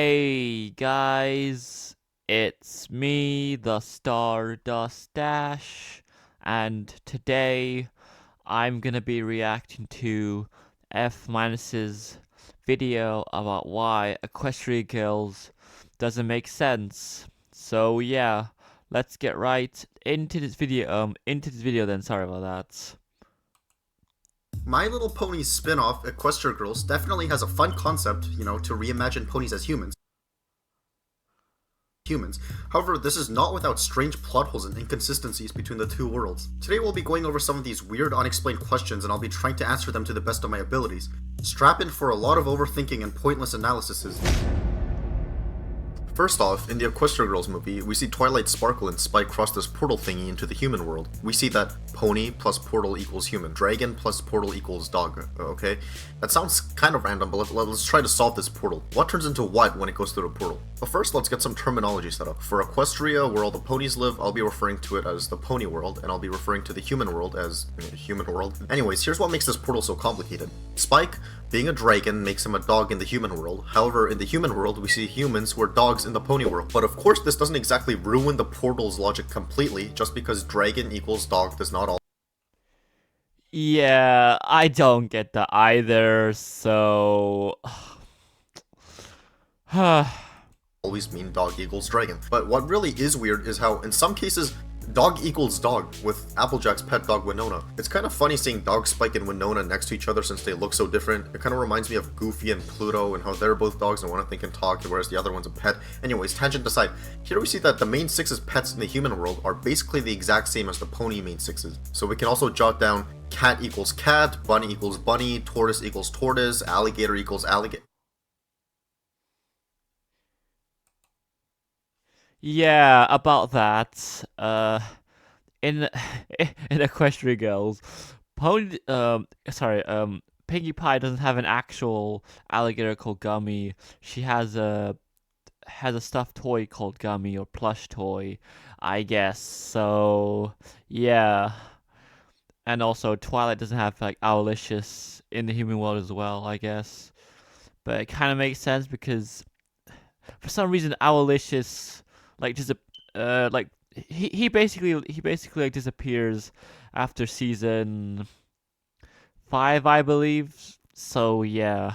Hey guys, it's me, the Stardust Dash, and today I'm gonna be reacting to F Minus's video about why Equestria Girls doesn't make sense. So yeah, let's get right into this video. Then. Sorry about that. My Little Pony's spin-off, Equestria Girls, definitely has a fun concept, to reimagine ponies as humans. However, this is not without strange plot holes and inconsistencies between the two worlds. Today we'll be going over some of these weird, unexplained questions, and I'll be trying to answer them to the best of my abilities. Strap in for a lot of overthinking and pointless analyses. First off, in the Equestria Girls movie, we see Twilight Sparkle and Spike cross this portal thingy into the human world. We see that pony plus portal equals human, dragon plus portal equals dog, okay? That sounds kind of random, but let's try to solve this portal. What turns into what when it goes through the portal? But first, let's get some terminology set up. For Equestria, where all the ponies live, I'll be referring to it as the pony world, and I'll be referring to the human world as human world. Anyways, here's what makes this portal so complicated. Spike, being a dragon, makes him a dog in the human world. However, in the human world, we see humans who are dogs in the pony world. But of course, this doesn't exactly ruin the portal's logic completely, just because dragon equals dog does not Yeah, I don't get that either, so always mean dog equals dragon. But what really is weird is how, in some cases, dog equals dog, with Applejack's pet dog Winona. It's kind of funny seeing Dog Spike and Winona next to each other since they look so different. It kind of reminds me of Goofy and Pluto and how they're both dogs and one of them can talk, whereas the other one's a pet. Anyways, tangent aside, here we see that the main six's pets in the human world are basically the exact same as the pony main sixes. So we can also jot down cat equals cat, bunny equals bunny, tortoise equals tortoise, alligator equals alligator. yeah, about that. In in Equestria Girls, Pinkie Pie doesn't have an actual alligator called Gummy. She has a stuffed toy called Gummy or plush toy, I guess. So yeah, and also Twilight doesn't have like Owlicious in the human world as well, I guess. But it kind of makes sense because for some reason Owlicious like just like he basically like disappears after season 5, I believe. So yeah.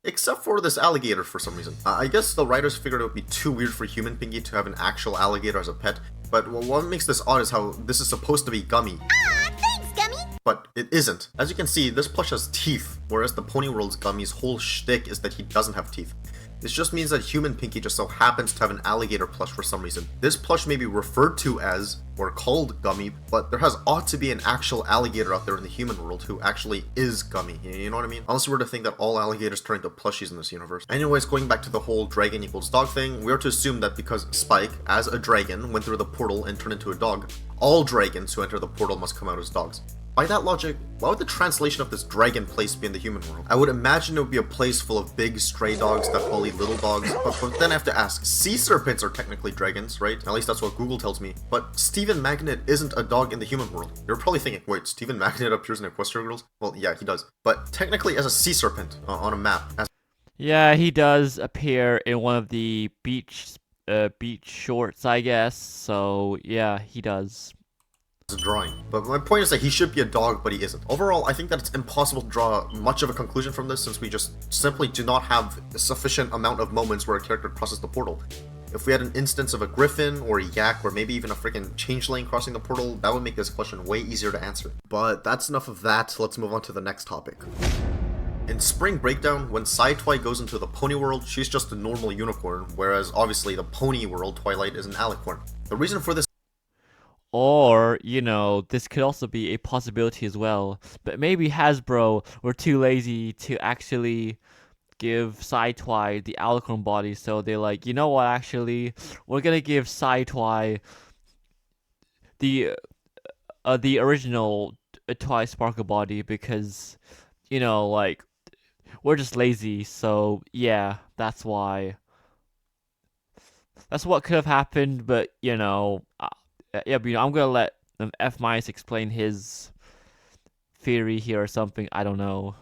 Except for this alligator for some reason. I guess the writers figured it would be too weird for human Pinky to have an actual alligator as a pet, but what makes this odd is how this is supposed to be Gummy. Aw, thanks, Gummy! But it isn't. As you can see, this plush has teeth, whereas the Pony World's Gummy's whole shtick is that he doesn't have teeth. This just means that human Pinky just so happens to have an alligator plush for some reason. This plush may be referred to as, or called Gummy, but there ought to be an actual alligator out there in the human world who actually is Gummy, you know what I mean? Unless we were to think that all alligators turn into plushies in this universe. Anyways, going back to the whole dragon equals dog thing, we are to assume that because Spike, as a dragon, went through the portal and turned into a dog, all dragons who enter the portal must come out as dogs. By that logic, why would the translation of this dragon place be in the human world? I would imagine it would be a place full of big stray dogs that bully little dogs, but then I have to ask, sea serpents are technically dragons, right? At least that's what Google tells me. But Stephen Magnet isn't a dog in the human world. You're probably thinking, wait, Stephen Magnet appears in Equestria Girls? Well, yeah, he does. But technically as a sea serpent on a map. Yeah, he does appear in one of the beach shorts, I guess. So yeah, he does. A drawing. But my point is that he should be a dog, but he isn't. Overall, I think that it's impossible to draw much of a conclusion from this since we just simply do not have a sufficient amount of moments where a character crosses the portal. If we had an instance of a griffin or a yak or maybe even a freaking changeling crossing the portal, that would make this question way easier to answer. But that's enough of that, let's move on to the next topic. In Spring Breakdown, when Sci-Twi goes into the pony world, she's just a normal unicorn, whereas obviously the pony world, Twilight, is an alicorn. The reason for this Or, this could also be a possibility as well. But maybe Hasbro were too lazy to actually give Sci-Twi the Alicorn body, so they're like, you know what, actually, we're gonna give Sci-Twi the the original Twi Sparkle body because, like, we're just lazy, so yeah, that's why. That's what could have happened, but, yeah, but I'm gonna let F minus explain his theory here or something. I don't know.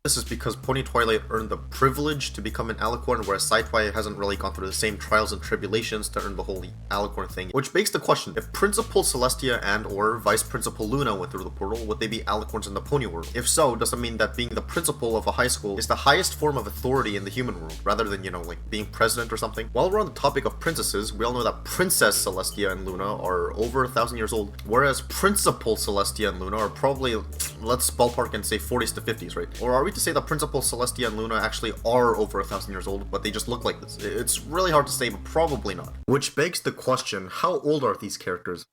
This is because Pony Twilight earned the privilege to become an alicorn, whereas Side Twilight hasn't really gone through the same trials and tribulations to earn the whole alicorn thing. Which begs the question, if Principal Celestia and or Vice Principal Luna went through the portal, would they be alicorns in the Pony world? If so, does it mean that being the principal of a high school is the highest form of authority in the human world, rather than, you know, like being president or something? While we're on the topic of princesses, we all know that Princess Celestia and Luna are over 1,000 years old, whereas Principal Celestia and Luna are probably, let's ballpark and say 40s to 50s, right? Or are we to say that Principal Celestia and Luna actually are over 1,000 years old, but they just look like this? It's really hard to say, but probably not. Which begs the question, how old are these characters?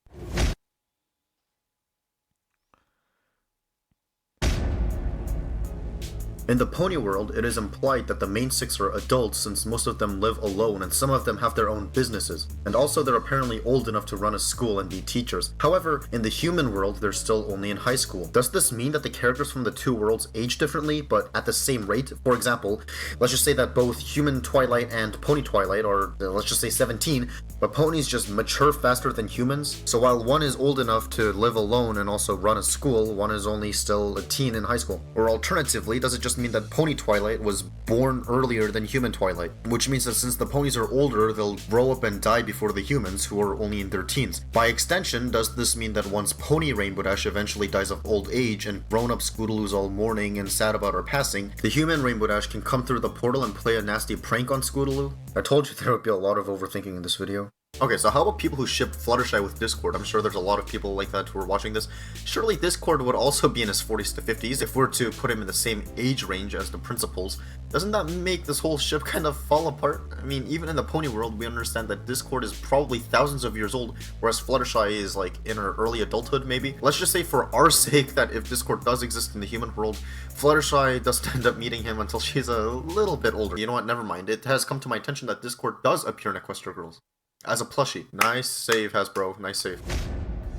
In the Pony world, it is implied that the main six are adults since most of them live alone and some of them have their own businesses. And also they're apparently old enough to run a school and be teachers. However, in the human world, they're still only in high school. Does this mean that the characters from the two worlds age differently, but at the same rate? For example, let's just say that both Human Twilight and Pony Twilight are, let's just say 17, but ponies just mature faster than humans. So while one is old enough to live alone and also run a school, one is only still a teen in high school. Or alternatively, does it just mean that Pony Twilight was born earlier than Human Twilight, which means that since the ponies are older, they'll grow up and die before the humans, who are only in their teens. By extension, does this mean that once Pony Rainbow Dash eventually dies of old age and grown-up Scootaloo's all mourning and sad about her passing, the human Rainbow Dash can come through the portal and play a nasty prank on Scootaloo? I told you there would be a lot of overthinking in this video. Okay, so how about people who ship Fluttershy with Discord? I'm sure there's a lot of people like that who are watching this. Surely Discord would also be in his 40s to 50s if we're to put him in the same age range as the principals. Doesn't that make this whole ship kind of fall apart? I mean, even in the Pony world, we understand that Discord is probably thousands of years old, whereas Fluttershy is like in her early adulthood, maybe. Let's just say for our sake that if Discord does exist in the human world, Fluttershy doesn't end up meeting him until she's a little bit older. You know what, never mind. It has come to my attention that Discord does appear in Equestria Girls as a plushie. Nice save, Hasbro. Nice save.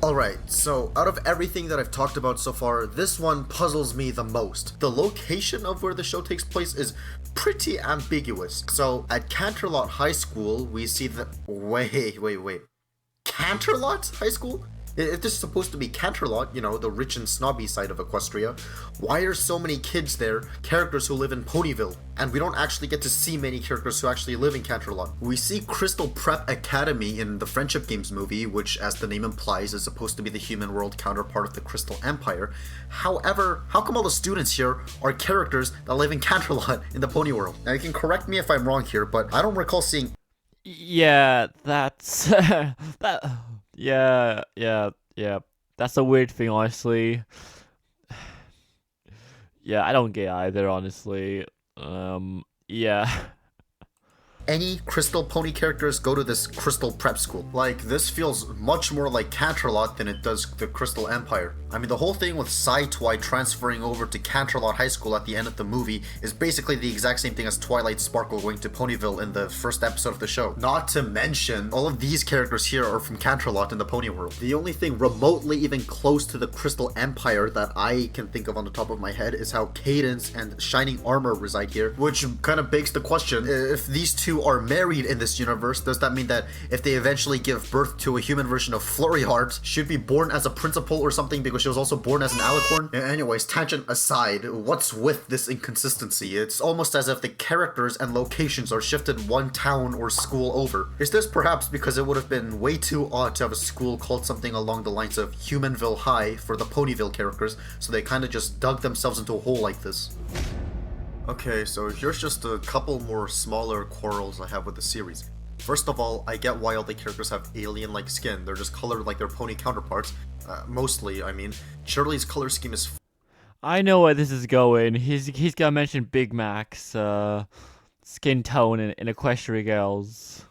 Alright, so out of everything that I've talked about so far, this one puzzles me the most. The location of where the show takes place is pretty ambiguous. So at Canterlot High School, we see the... Wait. Canterlot High School? If this is supposed to be Canterlot, you know, the rich and snobby side of Equestria, why are so many kids there, characters who live in Ponyville? And we don't actually get to see many characters who actually live in Canterlot. We see Crystal Prep Academy in the Friendship Games movie, which, as the name implies, is supposed to be the human world counterpart of the Crystal Empire. However, how come all the students here are characters that live in Canterlot in the Pony world? Now, you can correct me if I'm wrong here, but I don't recall seeing... Yeah, that's... Yeah. That's a weird thing, honestly. Yeah, I don't get it either, honestly. Yeah. Any Crystal Pony characters go to this Crystal Prep School. Like, this feels much more like Canterlot than it does the Crystal Empire. I mean, the whole thing with Twi transferring over to Canterlot High School at the end of the movie is basically the exact same thing as Twilight Sparkle going to Ponyville in the first episode of the show. Not to mention, all of these characters here are from Canterlot in the Pony world. The only thing remotely even close to the Crystal Empire that I can think of on the top of my head is how Cadence and Shining Armor reside here, which kind of begs the question, if these two are married in this universe, does that mean that if they eventually give birth to a human version of Flurry Heart, she'd be born as a principal or something because she was also born as an alicorn? Anyways, tangent aside, what's with this inconsistency? It's almost as if the characters and locations are shifted one town or school over. Is this perhaps because it would have been way too odd to have a school called something along the lines of Humanville High for the Ponyville characters, so they kind of just dug themselves into a hole like this? Okay, so here's just a couple more smaller quarrels I have with the series. First of all, I get why all the characters have alien-like skin. They're just colored like their pony counterparts. Mostly, I mean. Shirley's color scheme is... I know where this is going. He's gonna mention Big Mac's skin tone in Equestria Girls.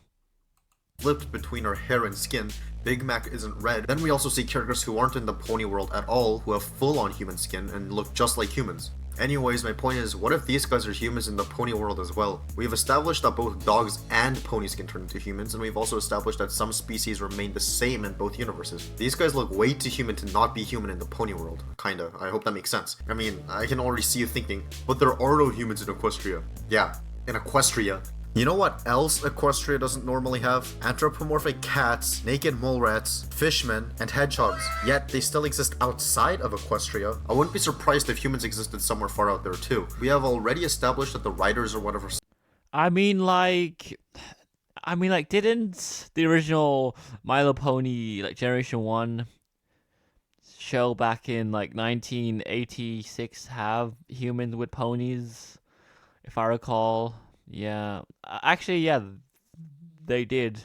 flipped between her hair and skin. Big Mac isn't red. Then we also see characters who aren't in the pony world at all who have full-on human skin and look just like humans. Anyways, my point is, what if these guys are humans in the pony world as well? We've established that both dogs and ponies can turn into humans, and we've also established that some species remain the same in both universes. These guys look way too human to not be human in the pony world. Kinda. I hope that makes sense. I mean, I can already see you thinking, but there are no humans in Equestria. Yeah, in Equestria. You know what else Equestria doesn't normally have? Anthropomorphic cats, naked mole rats, fishmen, and hedgehogs. Yet they still exist outside of Equestria. I wouldn't be surprised if humans existed somewhere far out there too. We have already established that the writers or whatever. I mean, like, didn't the original My Little Pony, like Generation One show back in like 1986 have humans with ponies? If I recall, yeah. Actually, yeah, they did.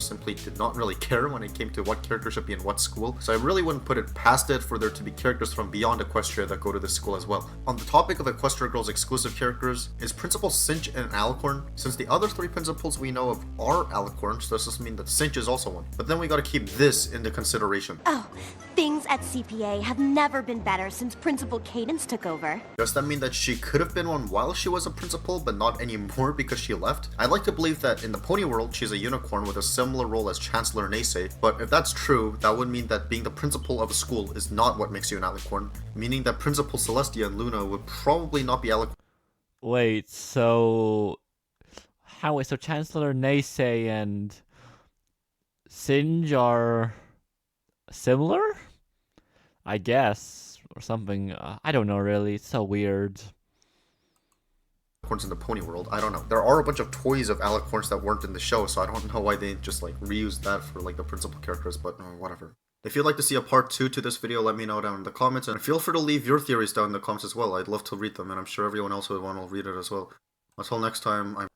Simply did not really care when it came to what character should be in what school, so I really wouldn't put it past it for there to be characters from beyond Equestria that go to this school as well. On the topic of Equestria Girls' exclusive characters, is Principal Cinch an Alicorn? Since the other three principals we know of are Alicorns, does this mean that Cinch is also one? But then we gotta keep this into consideration. Oh, things at CPA have never been better since Principal Cadence took over. Does that mean that she could have been one while she was a principal, but not anymore because she left? I'd like to believe that in the pony world, she's a unicorn with a similar role as Chancellor Naysay, but if that's true, that would mean that being the principal of a school is not what makes you an alicorn, meaning that Principal Celestia and Luna would probably not be alicorn. Wait, so so Chancellor Naysay and Singe are similar? I guess, or something. I don't know really. It's so weird. Alicorns in the pony world. I don't know. There are a bunch of toys of alicorns that weren't in the show, so I don't know why they just like reused that for like the principal characters, but whatever. If you'd like to see a part 2 to this video, let me know down in the comments, and feel free to leave your theories down in the comments as well. I'd love to read them, and I'm sure everyone else would want to read it as well. Until next time,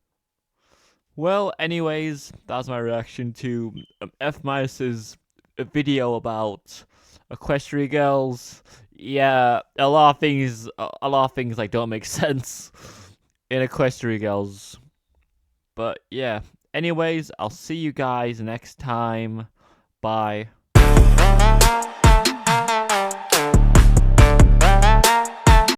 Well, anyways, that was my reaction to F Minus's video about Equestria Girls. Yeah, a lot of things like don't make sense in Equestria Girls. But yeah, anyways, I'll see you guys next time. Bye.